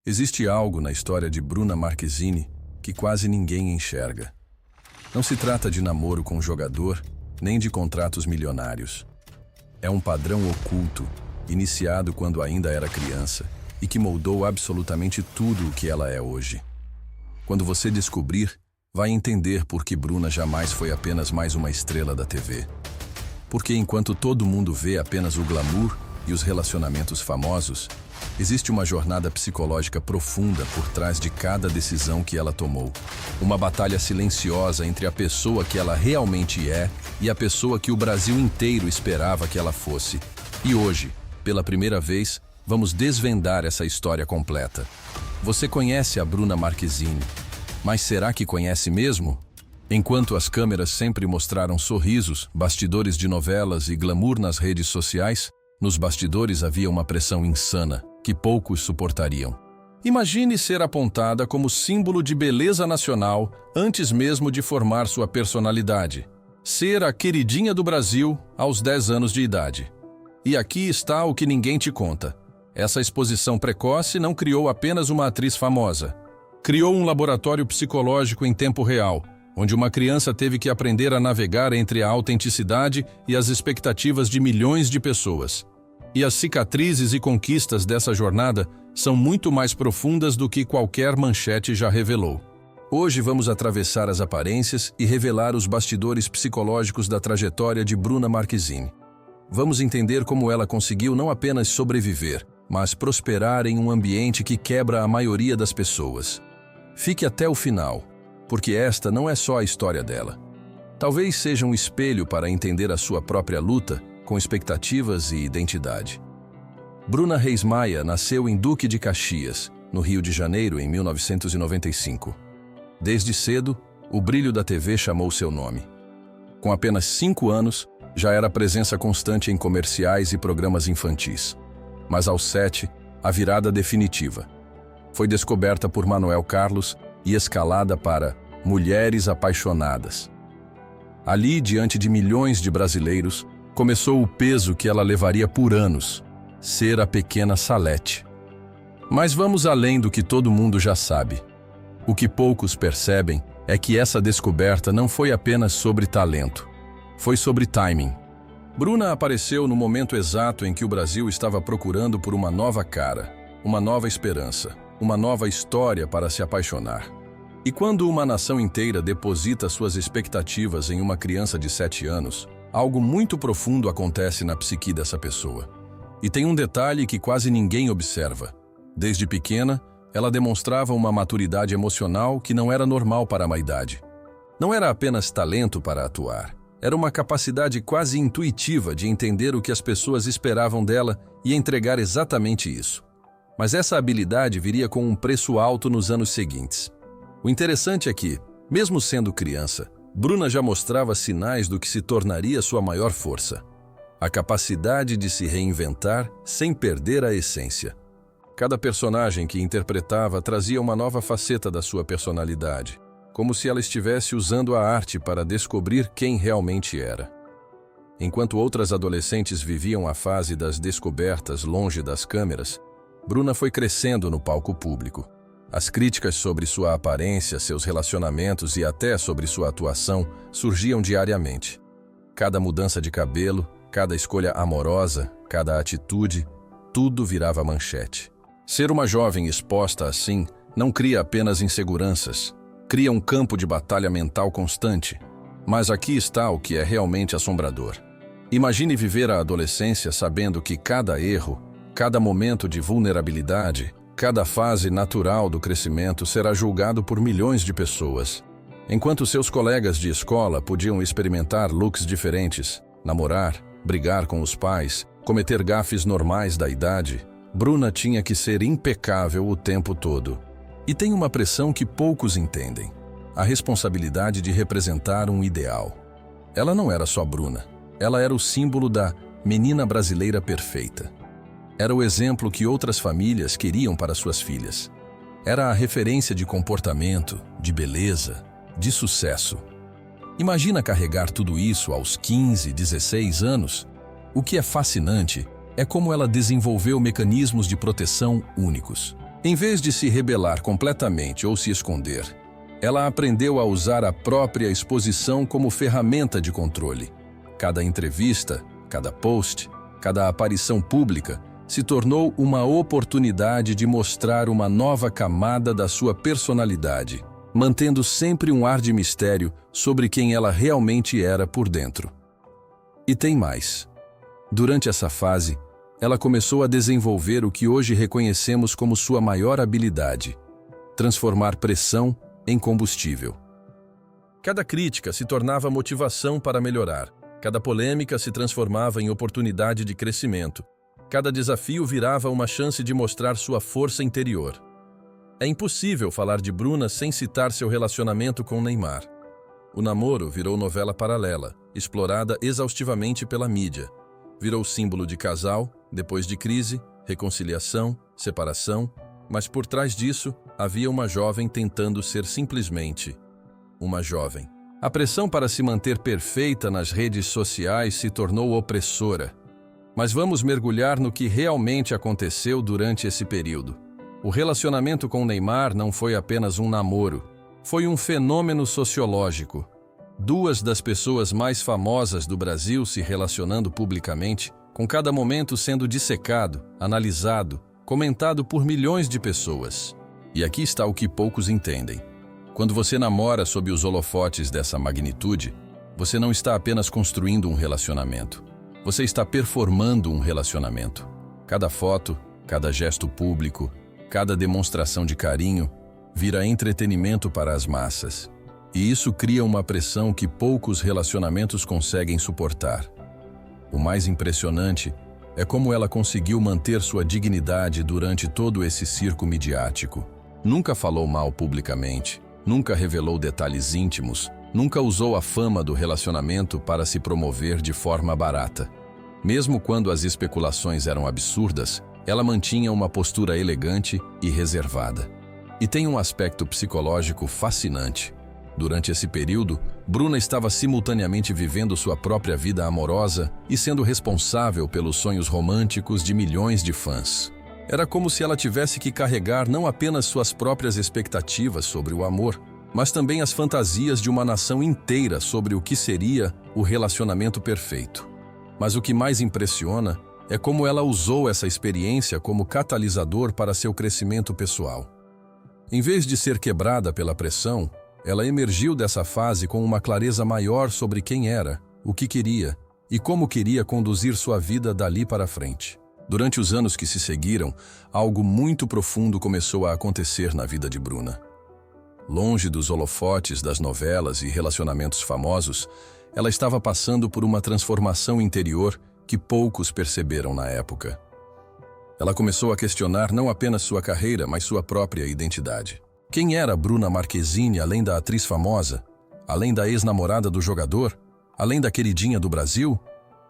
Existe algo na história de Bruna Marquezine que quase ninguém enxerga. Não se trata de namoro com um jogador, nem de contratos milionários. É um padrão oculto, iniciado quando ainda era criança, e que moldou absolutamente tudo o que ela é hoje. Quando você descobrir, vai entender por que Bruna jamais foi apenas mais uma estrela da TV. Porque enquanto todo mundo vê apenas o glamour e os relacionamentos famosos, existe uma jornada psicológica profunda por trás de cada decisão que ela tomou. Uma batalha silenciosa entre a pessoa que ela realmente é e a pessoa que o Brasil inteiro esperava que ela fosse. E hoje, pela primeira vez, vamos desvendar essa história completa. Você conhece a Bruna Marquezine, mas será que conhece mesmo? Enquanto as câmeras sempre mostraram sorrisos, bastidores de novelas e glamour nas redes sociais, nos bastidores havia uma pressão insana que poucos suportariam. Imagine ser apontada como símbolo de beleza nacional antes mesmo de formar sua personalidade. Ser a queridinha do Brasil aos 10 anos de idade. E aqui está o que ninguém te conta. Essa exposição precoce não criou apenas uma atriz famosa. Criou um laboratório psicológico em tempo real, onde uma criança teve que aprender a navegar entre a autenticidade e as expectativas de milhões de pessoas. E as cicatrizes e conquistas dessa jornada são muito mais profundas do que qualquer manchete já revelou. Hoje vamos atravessar as aparências e revelar os bastidores psicológicos da trajetória de Bruna Marquezine. Vamos entender como ela conseguiu não apenas sobreviver, mas prosperar em um ambiente que quebra a maioria das pessoas. Fique até o final, porque esta não é só a história dela. Talvez seja um espelho para entender a sua própria luta com expectativas e identidade. Bruna Reis Maia nasceu em Duque de Caxias, no Rio de Janeiro, em 1995. Desde cedo, o brilho da TV chamou seu nome. Com apenas 5 anos, já era presença constante em comerciais e programas infantis. Mas aos 7, a virada definitiva. Foi descoberta por Manuel Carlos e escalada para Mulheres Apaixonadas. Ali, diante de milhões de brasileiros, começou o peso que ela levaria por anos, ser a pequena Salete. Mas vamos além do que todo mundo já sabe. O que poucos percebem é que essa descoberta não foi apenas sobre talento, foi sobre timing. Bruna apareceu no momento exato em que o Brasil estava procurando por uma nova cara, uma nova esperança, uma nova história para se apaixonar. E quando uma nação inteira deposita suas expectativas em uma criança de 7 anos, algo muito profundo acontece na psique dessa pessoa. E tem um detalhe que quase ninguém observa. Desde pequena, ela demonstrava uma maturidade emocional que não era normal para a maidade. Não era apenas talento para atuar. Era uma capacidade quase intuitiva de entender o que as pessoas esperavam dela e entregar exatamente isso. Mas essa habilidade viria com um preço alto nos anos seguintes. O interessante é que, mesmo sendo criança, Bruna já mostrava sinais do que se tornaria sua maior força: a capacidade de se reinventar sem perder a essência. Cada personagem que interpretava trazia uma nova faceta da sua personalidade, como se ela estivesse usando a arte para descobrir quem realmente era. Enquanto outras adolescentes viviam a fase das descobertas longe das câmeras, Bruna foi crescendo no palco público. As críticas sobre sua aparência, seus relacionamentos e até sobre sua atuação surgiam diariamente. Cada mudança de cabelo, cada escolha amorosa, cada atitude, tudo virava manchete. Ser uma jovem exposta assim não cria apenas inseguranças, cria um campo de batalha mental constante. Mas aqui está o que é realmente assombrador. Imagine viver a adolescência sabendo que cada erro, cada momento de vulnerabilidade, cada fase natural do crescimento será julgado por milhões de pessoas. Enquanto seus colegas de escola podiam experimentar looks diferentes, namorar, brigar com os pais, cometer gafes normais da idade, Bruna tinha que ser impecável o tempo todo. E tem uma pressão que poucos entendem: a responsabilidade de representar um ideal. Ela não era só Bruna, ela era o símbolo da menina brasileira perfeita. Era o exemplo que outras famílias queriam para suas filhas. Era a referência de comportamento, de beleza, de sucesso. Imagina carregar tudo isso aos 15, 16 anos. O que é fascinante é como ela desenvolveu mecanismos de proteção únicos. Em vez de se rebelar completamente ou se esconder, ela aprendeu a usar a própria exposição como ferramenta de controle. Cada entrevista, cada post, cada aparição pública se tornou uma oportunidade de mostrar uma nova camada da sua personalidade, mantendo sempre um ar de mistério sobre quem ela realmente era por dentro. E tem mais. Durante essa fase, ela começou a desenvolver o que hoje reconhecemos como sua maior habilidade: transformar pressão em combustível. Cada crítica se tornava motivação para melhorar, cada polêmica se transformava em oportunidade de crescimento, cada desafio virava uma chance de mostrar sua força interior. É impossível falar de Bruna sem citar seu relacionamento com Neymar. O namoro virou novela paralela, explorada exaustivamente pela mídia. Virou símbolo de casal, depois de crise, reconciliação, separação, mas por trás disso havia uma jovem tentando ser simplesmente uma jovem. A pressão para se manter perfeita nas redes sociais se tornou opressora. Mas vamos mergulhar no que realmente aconteceu durante esse período. O relacionamento com Neymar não foi apenas um namoro, foi um fenômeno sociológico. Duas das pessoas mais famosas do Brasil se relacionando publicamente, com cada momento sendo dissecado, analisado, comentado por milhões de pessoas. E aqui está o que poucos entendem. Quando você namora sob os holofotes dessa magnitude, você não está apenas construindo um relacionamento. Você está performando um relacionamento. Cada foto, cada gesto público, cada demonstração de carinho vira entretenimento para as massas. E isso cria uma pressão que poucos relacionamentos conseguem suportar. O mais impressionante é como ela conseguiu manter sua dignidade durante todo esse circo midiático. Nunca falou mal publicamente, nunca revelou detalhes íntimos, nunca usou a fama do relacionamento para se promover de forma barata. Mesmo quando as especulações eram absurdas, ela mantinha uma postura elegante e reservada. E tem um aspecto psicológico fascinante. Durante esse período, Bruna estava simultaneamente vivendo sua própria vida amorosa e sendo responsável pelos sonhos românticos de milhões de fãs. Era como se ela tivesse que carregar não apenas suas próprias expectativas sobre o amor, mas também as fantasias de uma nação inteira sobre o que seria o relacionamento perfeito. Mas o que mais impressiona é como ela usou essa experiência como catalisador para seu crescimento pessoal. Em vez de ser quebrada pela pressão, ela emergiu dessa fase com uma clareza maior sobre quem era, o que queria e como queria conduzir sua vida dali para frente. Durante os anos que se seguiram, algo muito profundo começou a acontecer na vida de Bruna. Longe dos holofotes das novelas e relacionamentos famosos, ela estava passando por uma transformação interior que poucos perceberam na época. Ela começou a questionar não apenas sua carreira, mas sua própria identidade. Quem era Bruna Marquezine além da atriz famosa? Além da ex-namorada do jogador? Além da queridinha do Brasil?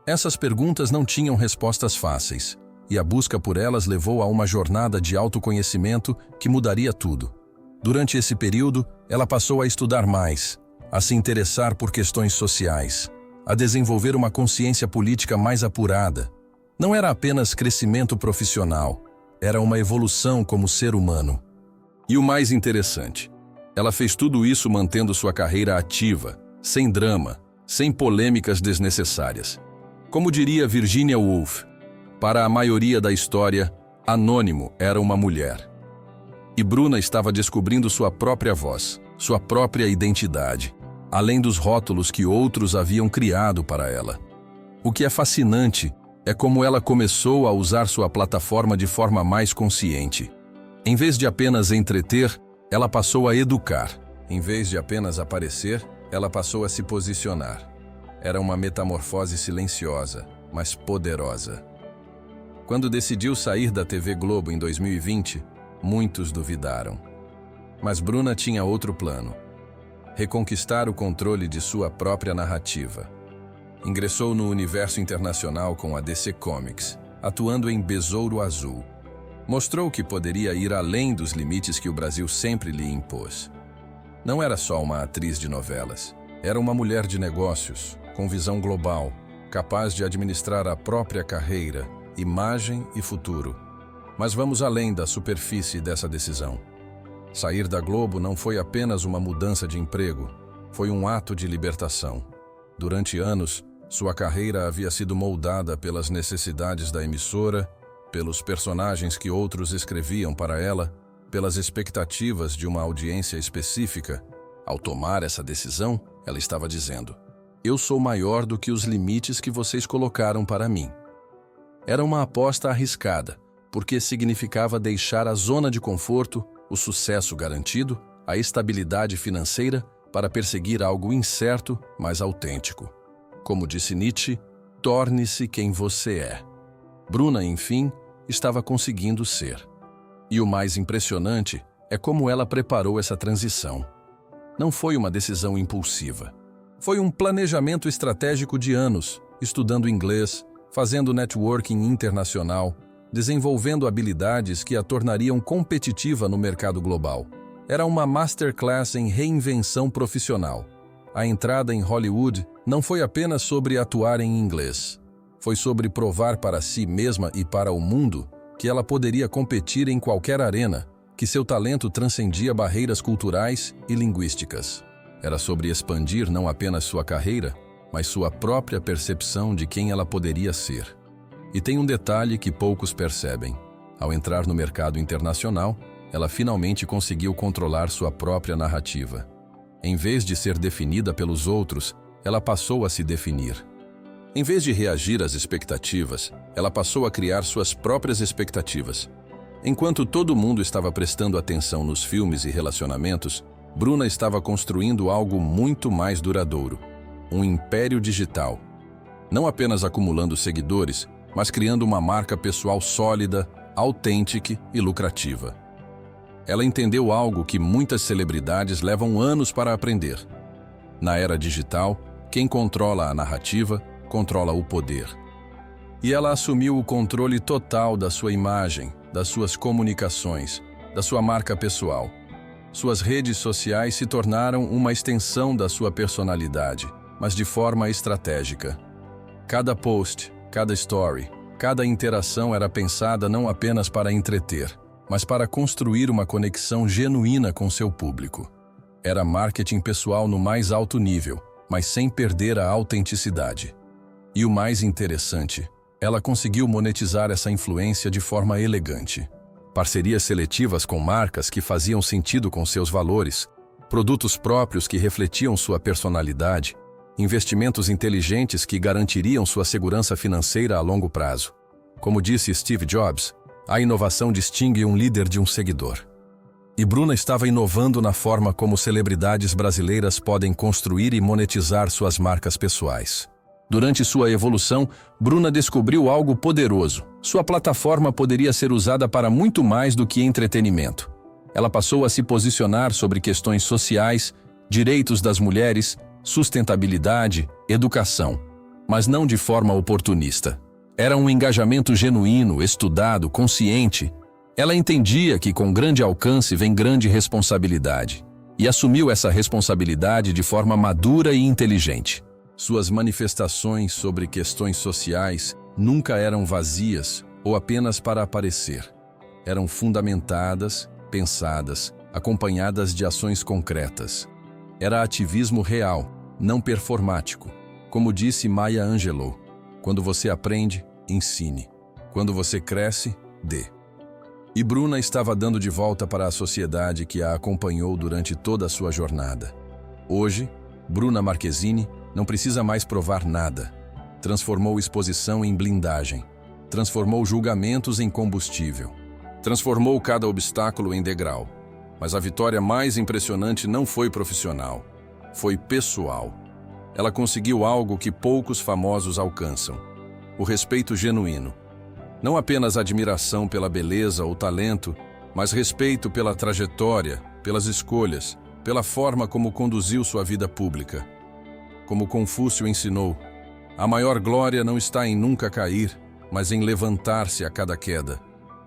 Essas perguntas não tinham respostas fáceis, e a busca por elas levou a uma jornada de autoconhecimento que mudaria tudo. Durante esse período, ela passou a estudar mais, a se interessar por questões sociais, a desenvolver uma consciência política mais apurada. Não era apenas crescimento profissional, era uma evolução como ser humano. E o mais interessante, ela fez tudo isso mantendo sua carreira ativa, sem drama, sem polêmicas desnecessárias. Como diria Virginia Woolf, para a maioria da história, anônimo era uma mulher. E Bruna estava descobrindo sua própria voz, sua própria identidade, além dos rótulos que outros haviam criado para ela. O que é fascinante é como ela começou a usar sua plataforma de forma mais consciente. Em vez de apenas entreter, ela passou a educar. Em vez de apenas aparecer, ela passou a se posicionar. Era uma metamorfose silenciosa, mas poderosa. Quando decidiu sair da TV Globo em 2020, muitos duvidaram. Mas Bruna tinha outro plano: reconquistar o controle de sua própria narrativa. Ingressou no universo internacional com a DC Comics, atuando em Besouro Azul. Mostrou que poderia ir além dos limites que o Brasil sempre lhe impôs. Não era só uma atriz de novelas. Era uma mulher de negócios, com visão global, capaz de administrar a própria carreira, imagem e futuro. Mas vamos além da superfície dessa decisão. Sair da Globo não foi apenas uma mudança de emprego, foi um ato de libertação. Durante anos, sua carreira havia sido moldada pelas necessidades da emissora, pelos personagens que outros escreviam para ela, pelas expectativas de uma audiência específica. Ao tomar essa decisão, ela estava dizendo: "Eu sou maior do que os limites que vocês colocaram para mim." Era uma aposta arriscada, porque significava deixar a zona de conforto, o sucesso garantido, a estabilidade financeira, para perseguir algo incerto, mas autêntico. Como disse Nietzsche, torne-se quem você é. Bruna, enfim, estava conseguindo ser. E o mais impressionante é como ela preparou essa transição. Não foi uma decisão impulsiva. Foi um planejamento estratégico de anos, estudando inglês, fazendo networking internacional, desenvolvendo habilidades que a tornariam competitiva no mercado global. Era uma masterclass em reinvenção profissional. A entrada em Hollywood não foi apenas sobre atuar em inglês. Foi sobre provar para si mesma e para o mundo que ela poderia competir em qualquer arena, que seu talento transcendia barreiras culturais e linguísticas. Era sobre expandir não apenas sua carreira, mas sua própria percepção de quem ela poderia ser. E tem um detalhe que poucos percebem. Ao entrar no mercado internacional, ela finalmente conseguiu controlar sua própria narrativa. Em vez de ser definida pelos outros, ela passou a se definir. Em vez de reagir às expectativas, ela passou a criar suas próprias expectativas. Enquanto todo mundo estava prestando atenção nos filmes e relacionamentos, Bruna estava construindo algo muito mais duradouro: um império digital. Não apenas acumulando seguidores, mas criando uma marca pessoal sólida, autêntica e lucrativa. Ela entendeu algo que muitas celebridades levam anos para aprender. Na era digital, quem controla a narrativa, controla o poder. E ela assumiu o controle total da sua imagem, das suas comunicações, da sua marca pessoal. Suas redes sociais se tornaram uma extensão da sua personalidade, mas de forma estratégica. Cada post, cada story, cada interação era pensada não apenas para entreter, mas para construir uma conexão genuína com seu público. Era marketing pessoal no mais alto nível, mas sem perder a autenticidade. E o mais interessante, ela conseguiu monetizar essa influência de forma elegante. Parcerias seletivas com marcas que faziam sentido com seus valores, produtos próprios que refletiam sua personalidade, investimentos inteligentes que garantiriam sua segurança financeira a longo prazo. Como disse Steve Jobs, a inovação distingue um líder de um seguidor. E Bruna estava inovando na forma como celebridades brasileiras podem construir e monetizar suas marcas pessoais. Durante sua evolução, Bruna descobriu algo poderoso. Sua plataforma poderia ser usada para muito mais do que entretenimento. Ela passou a se posicionar sobre questões sociais, direitos das mulheres, sustentabilidade, educação, mas não de forma oportunista. Era um engajamento genuíno, estudado, consciente. Ela entendia que com grande alcance vem grande responsabilidade, e assumiu essa responsabilidade de forma madura e inteligente. Suas manifestações sobre questões sociais nunca eram vazias ou apenas para aparecer. Eram fundamentadas, pensadas, acompanhadas de ações concretas. Era ativismo real, não performático. Como disse Maya Angelou, quando você aprende, ensine. Quando você cresce, dê. E Bruna estava dando de volta para a sociedade que a acompanhou durante toda a sua jornada. Hoje, Bruna Marquezine não precisa mais provar nada. Transformou exposição em blindagem. Transformou julgamentos em combustível. Transformou cada obstáculo em degrau. Mas a vitória mais impressionante não foi profissional. Foi pessoal. Ela conseguiu algo que poucos famosos alcançam: o respeito genuíno. Não apenas admiração pela beleza ou talento, mas respeito pela trajetória, pelas escolhas, pela forma como conduziu sua vida pública. Como Confúcio ensinou, a maior glória não está em nunca cair, mas em levantar-se a cada queda.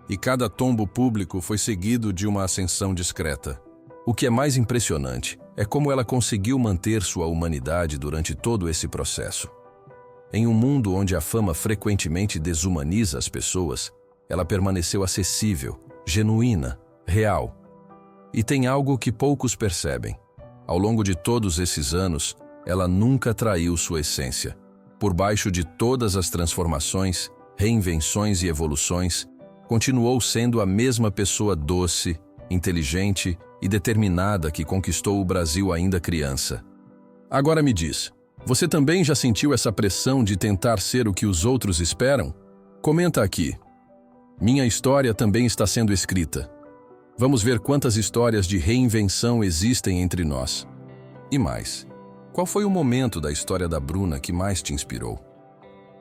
E cada tombo público foi seguido de uma ascensão discreta. O que é mais impressionante é como ela conseguiu manter sua humanidade durante todo esse processo. Em um mundo onde a fama frequentemente desumaniza as pessoas, ela permaneceu acessível, genuína, real. E tem algo que poucos percebem. Ao longo de todos esses anos, ela nunca traiu sua essência. Por baixo de todas as transformações, reinvenções e evoluções, continuou sendo a mesma pessoa doce, inteligente e determinada que conquistou o Brasil ainda criança. Agora me diz, você também já sentiu essa pressão de tentar ser o que os outros esperam? Comenta aqui. Minha história também está sendo escrita. Vamos ver quantas histórias de reinvenção existem entre nós. E mais, qual foi o momento da história da Bruna que mais te inspirou?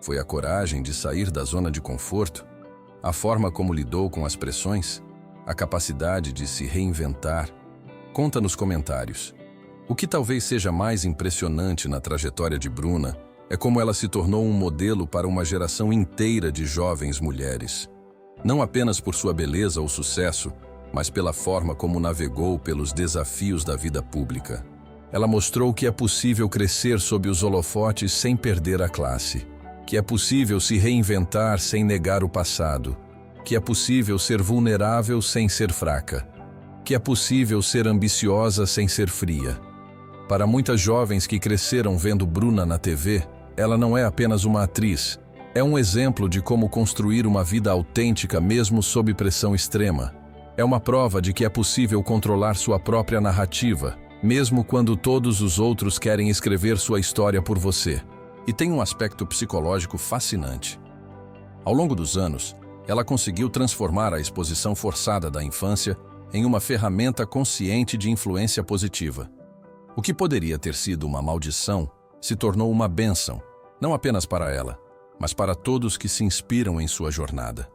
Foi a coragem de sair da zona de conforto? A forma como lidou com as pressões? A capacidade de se reinventar? Conta nos comentários. O que talvez seja mais impressionante na trajetória de Bruna é como ela se tornou um modelo para uma geração inteira de jovens mulheres. Não apenas por sua beleza ou sucesso, mas pela forma como navegou pelos desafios da vida pública. Ela mostrou que é possível crescer sob os holofotes sem perder a classe, que é possível se reinventar sem negar o passado, que é possível ser vulnerável sem ser fraca, que é possível ser ambiciosa sem ser fria. Para muitas jovens que cresceram vendo Bruna na TV, ela não é apenas uma atriz, é um exemplo de como construir uma vida autêntica mesmo sob pressão extrema. É uma prova de que é possível controlar sua própria narrativa, mesmo quando todos os outros querem escrever sua história por você. E tem um aspecto psicológico fascinante. Ao longo dos anos, ela conseguiu transformar a exposição forçada da infância em uma ferramenta consciente de influência positiva. O que poderia ter sido uma maldição se tornou uma bênção, não apenas para ela, mas para todos que se inspiram em sua jornada.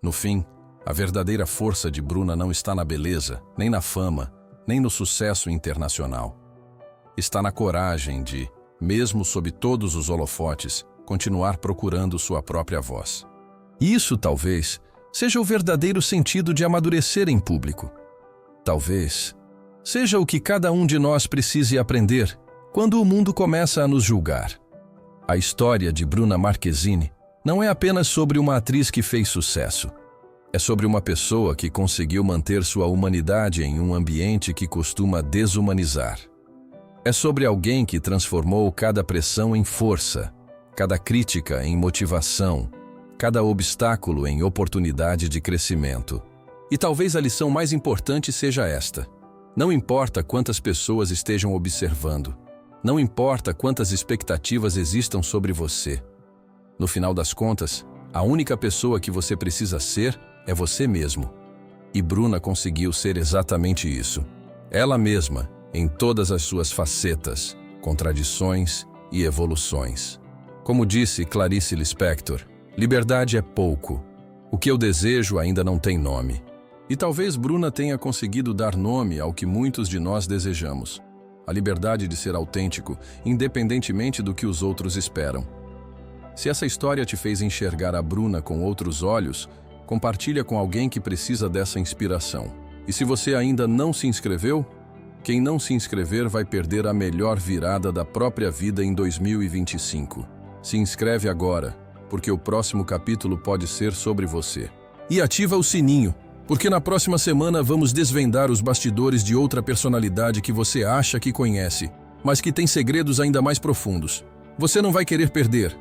No fim, a verdadeira força de Bruna não está na beleza, nem na fama, nem no sucesso internacional. Está na coragem de, mesmo sob todos os holofotes, continuar procurando sua própria voz. Isso, talvez, seja o verdadeiro sentido de amadurecer em público. Talvez seja o que cada um de nós precise aprender quando o mundo começa a nos julgar. A história de Bruna Marquezine não é apenas sobre uma atriz que fez sucesso. É sobre uma pessoa que conseguiu manter sua humanidade em um ambiente que costuma desumanizar. É sobre alguém que transformou cada pressão em força, cada crítica em motivação, cada obstáculo em oportunidade de crescimento. E talvez a lição mais importante seja esta: não importa quantas pessoas estejam observando, não importa quantas expectativas existam sobre você. No final das contas, a única pessoa que você precisa ser é você mesmo. E Bruna conseguiu ser exatamente isso. Ela mesma, em todas as suas facetas, contradições e evoluções. Como disse Clarice Lispector, liberdade é pouco. O que eu desejo ainda não tem nome. E talvez Bruna tenha conseguido dar nome ao que muitos de nós desejamos. A liberdade de ser autêntico, independentemente do que os outros esperam. Se essa história te fez enxergar a Bruna com outros olhos, compartilha com alguém que precisa dessa inspiração. E se você ainda não se inscreveu, quem não se inscrever vai perder a melhor virada da própria vida em 2025. Se inscreve agora, porque o próximo capítulo pode ser sobre você. E ativa o sininho, porque na próxima semana vamos desvendar os bastidores de outra personalidade que você acha que conhece, mas que tem segredos ainda mais profundos. Você não vai querer perder.